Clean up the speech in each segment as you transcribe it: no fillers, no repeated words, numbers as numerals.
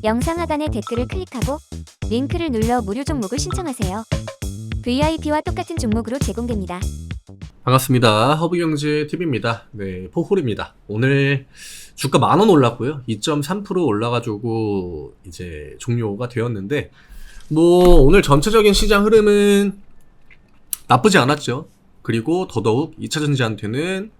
영상 하단의 댓글을 클릭하고 링크를 눌러 무료 종목을 신청하세요. VIP와 똑같은 종목으로 제공됩니다. 반갑습니다. 허브경제TV입니다. 네, 포홀입니다. 오늘 주가 10,000원 올랐고요. 2.3% 올라가지고 이제 종료가 되었는데, 오늘 전체적인 시장 흐름은 나쁘지 않았죠. 그리고 더더욱 2차전지한테는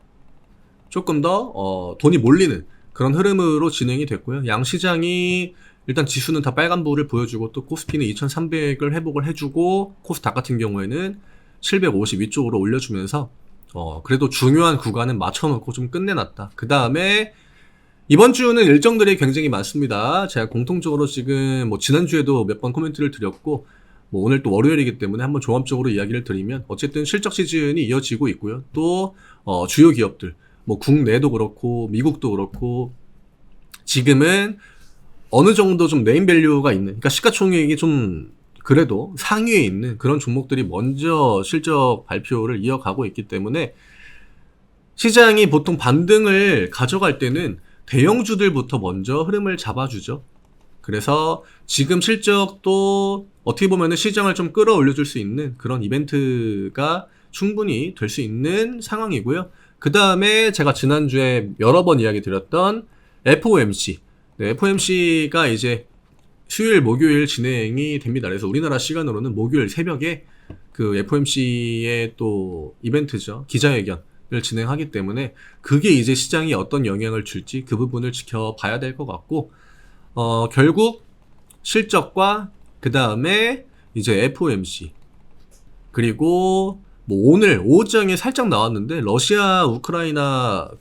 조금 더 돈이 몰리는 그런 흐름으로 진행이 됐고요. 양시장이 일단 지수는 다 빨간불을 보여주고, 또 코스피는 2300을 회복을 해주고, 코스닥 같은 경우에는 750 위쪽으로 올려주면서 그래도 중요한 구간은 맞춰놓고 좀 끝내놨다. 그 다음에 이번 주는 일정들이 굉장히 많습니다. 제가 공통적으로 지금 지난주에도 몇 번 코멘트를 드렸고, 오늘 또 월요일이기 때문에 한번 종합적으로 이야기를 드리면, 어쨌든 실적 시즌이 이어지고 있고요. 또 주요 기업들, 국내도 그렇고 미국도 그렇고 지금은 어느 정도 좀 네임밸류가 있는, 그러니까 시가총액이 좀 그래도 상위에 있는 그런 종목들이 먼저 실적 발표를 이어가고 있기 때문에, 시장이 보통 반등을 가져갈 때는 대형주들부터 먼저 흐름을 잡아주죠. 그래서 지금 실적도 어떻게 보면은 시장을 좀 끌어올려줄 수 있는 그런 이벤트가 충분히 될 수 있는 상황이고요. 그 다음에 제가 지난주에 여러 번 이야기 드렸던 FOMC. 네, FOMC가 이제 수요일, 목요일 진행이 됩니다. 그래서 우리나라 시간으로는 목요일 새벽에 그 FOMC의 또 이벤트죠. 기자회견을 진행하기 때문에 그게 이제 시장에 어떤 영향을 줄지 그 부분을 지켜봐야 될 것 같고, 결국 실적과 그 다음에 이제 FOMC, 그리고 오늘 오후장에 살짝 나왔는데 러시아 우크라이나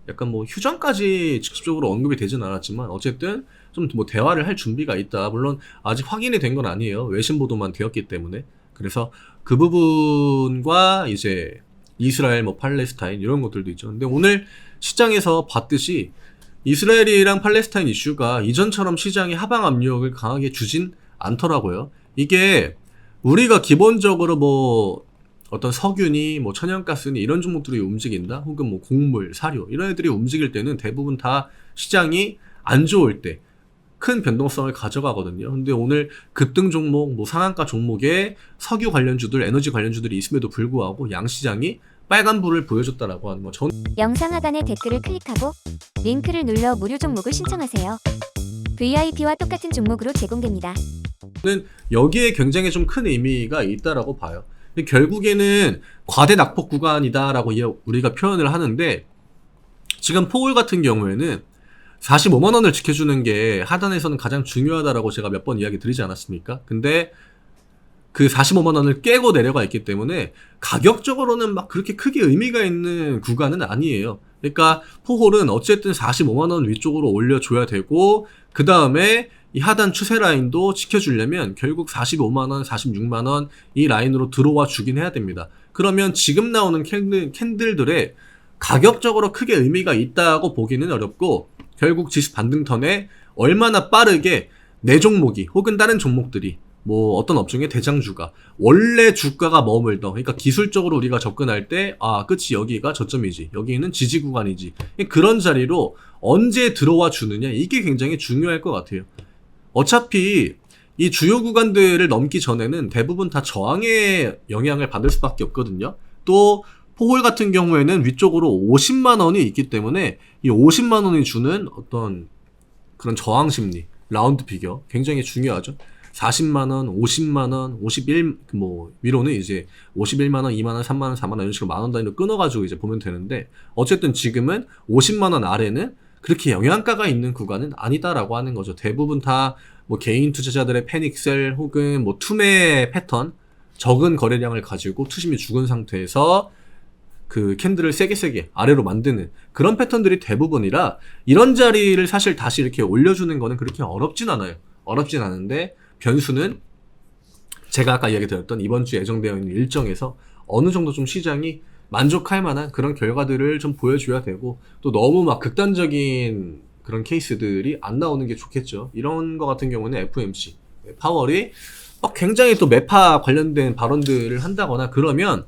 약간 휴전까지 직접적으로 언급이 되진 않았지만, 어쨌든 좀 대화를 할 준비가 있다. 물론 아직 확인이 된 건 아니에요. 외신 보도만 되었기 때문에. 그래서 그 부분과 이제 이스라엘, 팔레스타인 이런 것들도 있죠. 근데 오늘 시장에서 봤듯이 이스라엘이랑 팔레스타인 이슈가 이전처럼 시장의 하방 압력을 강하게 주진 않더라고요. 이게 우리가 기본적으로 어떤 석유니 천연가스니 이런 종목들이 움직인다, 혹은 곡물, 사료 이런 애들이 움직일 때는 대부분 다 시장이 안 좋을 때 큰 변동성을 가져가거든요. 근데 오늘 급등 종목, 상한가 종목에 석유 관련주들, 에너지 관련주들이 있음에도 불구하고 양시장이 빨간불을 보여줬다라고 하는 거. 영상 하단의 댓글을 클릭하고 링크를 눌러 무료 종목을 신청하세요. VIP와 똑같은 종목으로 제공됩니다. 여기에 굉장히 좀 큰 의미가 있다라고 봐요. 결국에는 과대 낙폭 구간이다라고 우리가 표현을 하는데, 지금 포월 같은 경우에는 45만 원을 지켜주는 게 하단에서는 가장 중요하다라고 제가 몇 번 이야기 드리지 않았습니까? 근데 그 45만 원을 깨고 내려가 있기 때문에 가격적으로는 그렇게 크게 의미가 있는 구간은 아니에요. 그러니까 포홀은 어쨌든 45만 원 위쪽으로 올려줘야 되고, 그 다음에 이 하단 추세 라인도 지켜주려면 결국 45만 원, 46만 원 이 라인으로 들어와 주긴 해야 됩니다. 그러면 지금 나오는 캔들들의 가격적으로 크게 의미가 있다고 보기는 어렵고, 결국 지수 반등 턴에 얼마나 빠르게 내 종목이 혹은 다른 종목들이 어떤 업종의 대장주가 원래 주가가 머물던, 그러니까 기술적으로 우리가 접근할 때 끝이 여기가 저점이지, 여기는 지지 구간이지, 그런 자리로 언제 들어와 주느냐, 이게 굉장히 중요할 것 같아요. 어차피 이 주요 구간들을 넘기 전에는 대부분 다 저항의 영향을 받을 수밖에 없거든요. 또 포홀 같은 경우에는 위쪽으로 50만 원이 있기 때문에 이 50만 원이 주는 어떤 그런 저항 심리, 라운드 피겨 굉장히 중요하죠. 40만 원, 50만 원, 51 위로는 이제 51만 원, 2만 원, 3만 원, 4만 원 이런 식으로 만원 단위로 끊어가지고 이제 보면 되는데, 어쨌든 지금은 50만 원 아래는 그렇게 영양가가 있는 구간은 아니다라고 하는 거죠. 대부분 다 개인 투자자들의 패닉셀 혹은 투매 패턴, 적은 거래량을 가지고 투심이 죽은 상태에서 그 캔들을 세게 아래로 만드는 그런 패턴들이 대부분이라, 이런 자리를 사실 다시 이렇게 올려주는 거는 그렇게 어렵진 않아요. 어렵진 않은데, 변수는 제가 아까 이야기 드렸던 이번 주 예정되어 있는 일정에서 어느 정도 좀 시장이 만족할 만한 그런 결과들을 좀 보여줘야 되고, 또 너무 극단적인 그런 케이스들이 안 나오는 게 좋겠죠. 이런 거 같은 경우는 FOMC, 파월이 굉장히 또 매파 관련된 발언들을 한다거나 그러면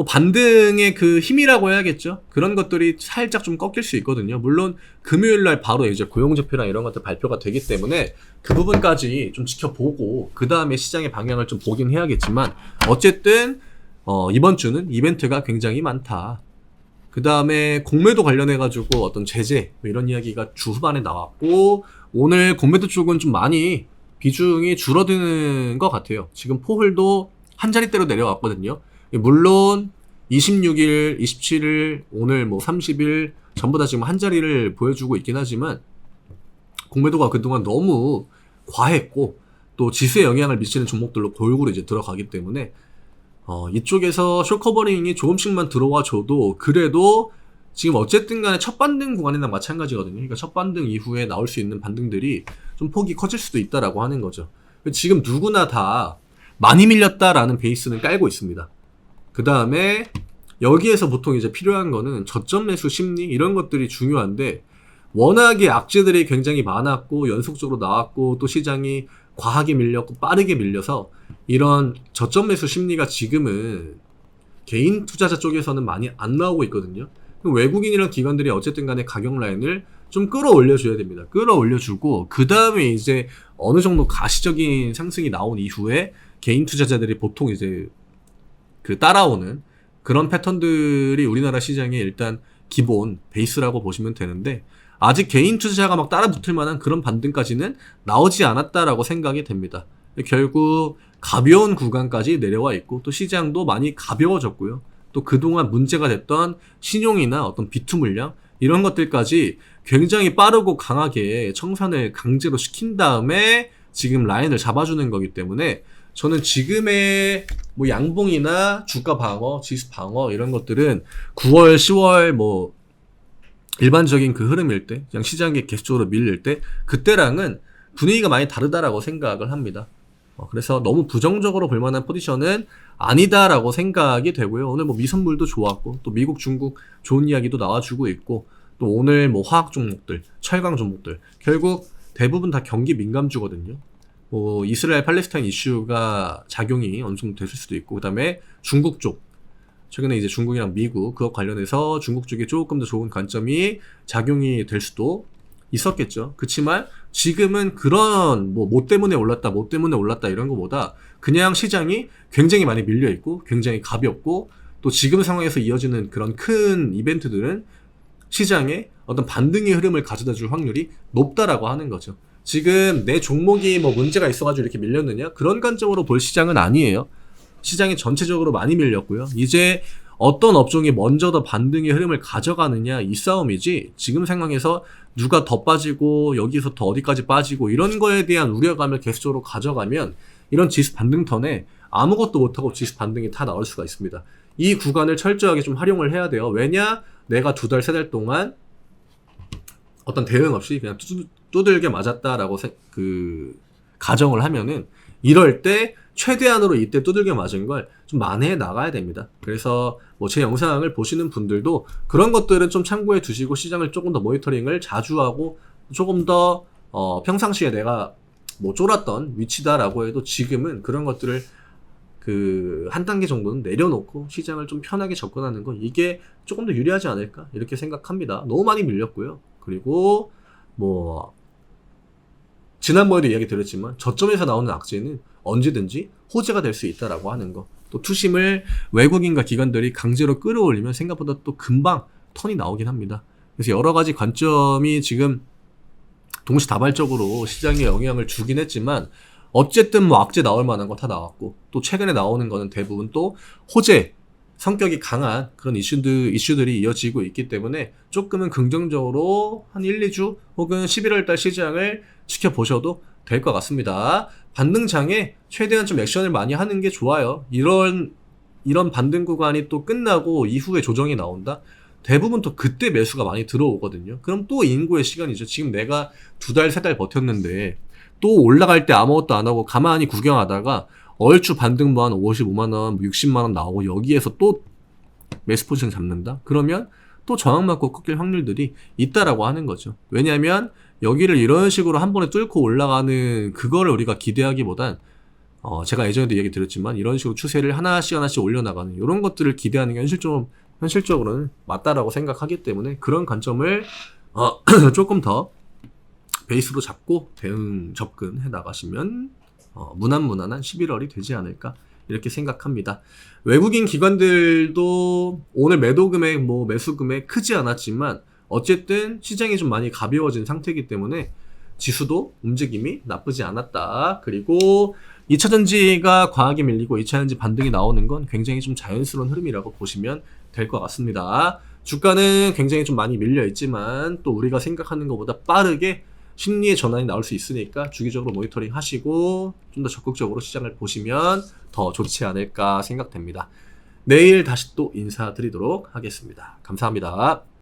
뭐 반등의 그 힘이라고 해야겠죠. 그런 것들이 살짝 좀 꺾일 수 있거든요. 물론 금요일 날 바로 이제 고용지표랑 이런 것들 발표가 되기 때문에 그 부분까지 좀 지켜보고 그 다음에 시장의 방향을 좀 보긴 해야겠지만 어쨌든 이번 주는 이벤트가 굉장히 많다. 그 다음에 공매도 관련해가지고 어떤 제재 뭐 이런 이야기가 주 후반에 나왔고 오늘 공매도 쪽은 좀 많이 비중이 줄어드는 것 같아요. 지금 포홀도 한 자릿대로 내려왔거든요. 물론 26일, 27일, 오늘 뭐 30일 전부 다 지금 한 자리를 보여주고 있긴 하지만 공매도가 그동안 너무 과했고 또 지수에 영향을 미치는 종목들로 골고루 이제 들어가기 때문에 이쪽에서 숏커버링이 조금씩만 들어와 줘도 그래도 지금 어쨌든 간에 첫 반등 구간이랑 마찬가지거든요. 그러니까 첫 반등 이후에 나올 수 있는 반등들이 좀 폭이 커질 수도 있다라고 하는 거죠. 지금 누구나 다 많이 밀렸다라는 베이스는 깔고 있습니다. 그 다음에 여기에서 보통 이제 필요한 거는 저점 매수 심리 이런 것들이 중요한데 워낙에 악재들이 굉장히 많았고 연속적으로 나왔고 또 시장이 과하게 밀렸고 빠르게 밀려서 이런 저점 매수 심리가 지금은 개인 투자자 쪽에서는 많이 안 나오고 있거든요. 외국인이랑 기관들이 어쨌든 간에 가격 라인을 좀 끌어올려줘야 됩니다. 끌어올려주고 그 다음에 이제 어느 정도 가시적인 상승이 나온 이후에 개인 투자자들이 보통 이제 그 따라오는 그런 패턴들이 우리나라 시장의 일단 기본 베이스라고 보시면 되는데 아직 개인 투자자가 막 따라 붙을 만한 그런 반등까지는 나오지 않았다라고 생각이 됩니다. 결국 가벼운 구간까지 내려와 있고 또 시장도 많이 가벼워졌고요. 또 그동안 문제가 됐던 신용이나 어떤 비투 물량 이런 것들까지 굉장히 빠르고 강하게 청산을 강제로 시킨 다음에 지금 라인을 잡아주는 거기 때문에 저는 지금의 뭐 양봉이나 주가 방어, 지수 방어 이런 것들은 9월, 10월 뭐 일반적인 그 흐름일 때, 그냥 시장이 계속적으로 밀릴 때 그때랑은 분위기가 많이 다르다라고 생각을 합니다. 그래서 너무 부정적으로 볼 만한 포지션은 아니다라고 생각이 되고요. 오늘 뭐 미선물도 좋았고 또 미국, 중국 좋은 이야기도 나와주고 있고 또 오늘 뭐 화학 종목들, 철강 종목들 결국 대부분 다 경기 민감주거든요. 뭐 이스라엘 팔레스타인 이슈가 작용이 어느 정도 됐을 수도 있고 그다음에 중국 쪽 최근에 이제 중국이랑 미국 그것 관련해서 중국 쪽에 조금 더 좋은 관점이 작용이 될 수도 있었겠죠. 그렇지만 지금은 그런 뭐 때문에 올랐다, 뭐 때문에 올랐다 이런 거보다 그냥 시장이 굉장히 많이 밀려 있고 굉장히 가볍고 또 지금 상황에서 이어지는 그런 큰 이벤트들은 시장에 어떤 반등의 흐름을 가져다 줄 확률이 높다라고 하는 거죠. 지금 내 종목이 뭐 문제가 있어가지고 이렇게 밀렸느냐? 그런 관점으로 볼 시장은 아니에요. 시장이 전체적으로 많이 밀렸고요. 이제 어떤 업종이 먼저 더 반등의 흐름을 가져가느냐 이 싸움이지 지금 상황에서 누가 더 빠지고 여기서 더 어디까지 빠지고 이런 거에 대한 우려감을 계속적으로 가져가면 이런 지수 반등 턴에 아무것도 못하고 지수 반등이 다 나올 수가 있습니다. 이 구간을 철저하게 좀 활용을 해야 돼요. 왜냐? 내가 2달, 3달 동안 어떤 대응 없이 그냥 두들겨 맞았다라고 가정을 하면은 이럴 때 최대한으로 이때 두들겨 맞은 걸 좀 만회해 나가야 됩니다. 그래서 뭐 제 영상을 보시는 분들도 그런 것들은 좀 참고해 두시고 시장을 조금 더 모니터링을 자주 하고 조금 더 평상시에 내가 뭐 쫄았던 위치다라고 해도 지금은 그런 것들을 한 단계 정도는 내려놓고 시장을 좀 편하게 접근하는 거 이게 조금 더 유리하지 않을까 이렇게 생각합니다. 너무 많이 밀렸고요. 그리고 뭐 지난번에도 이야기 드렸지만 저점에서 나오는 악재는 언제든지 호재가 될 수 있다라고 하는 거. 또 투심을 외국인과 기관들이 강제로 끌어올리면 생각보다 또 금방 턴이 나오긴 합니다. 그래서 여러 가지 관점이 지금 동시다발적으로 시장에 영향을 주긴 했지만 어쨌든 뭐 악재 나올 만한 거 다 나왔고 또 최근에 나오는 거는 대부분 또 호재 성격이 강한 그런 이슈들이 이어지고 있기 때문에 조금은 긍정적으로 한 1, 2주 혹은 11월 달 시장을 지켜보셔도 될 것 같습니다. 반등장에 최대한 좀 액션을 많이 하는 게 좋아요. 이런 반등 구간이 또 끝나고 이후에 조정이 나온다? 대부분 또 그때 매수가 많이 들어오거든요. 그럼 또 인고의 시간이죠. 지금 내가 2달, 3달 버텼는데 또 올라갈 때 아무것도 안 하고 가만히 구경하다가 얼추 반등 뭐 한 55만원, 60만원 나오고 여기에서 또 매수 포지션 잡는다? 그러면 또 저항 맞고 꺾일 확률들이 있다라고 하는 거죠. 왜냐하면 여기를 이런 식으로 한 번에 뚫고 올라가는 그거를 우리가 기대하기보단 제가 예전에도 얘기 드렸지만 이런 식으로 추세를 하나씩 올려나가는 이런 것들을 기대하는 게 현실적으로는 맞다라고 생각하기 때문에 그런 관점을 조금 더 베이스로 잡고 대응 접근해 나가시면 무난한 11월이 되지 않을까 이렇게 생각합니다. 외국인 기관들도 오늘 매도 금액, 매수 금액 크지 않았지만 어쨌든 시장이 좀 많이 가벼워진 상태이기 때문에 지수도 움직임이 나쁘지 않았다. 그리고 2차전지가 과하게 밀리고 2차전지 반등이 나오는 건 굉장히 좀 자연스러운 흐름이라고 보시면 될 것 같습니다. 주가는 굉장히 좀 많이 밀려 있지만 또 우리가 생각하는 것보다 빠르게 심리의 전환이 나올 수 있으니까 주기적으로 모니터링 하시고 좀 더 적극적으로 시장을 보시면 더 좋지 않을까 생각됩니다. 내일 다시 또 인사드리도록 하겠습니다. 감사합니다.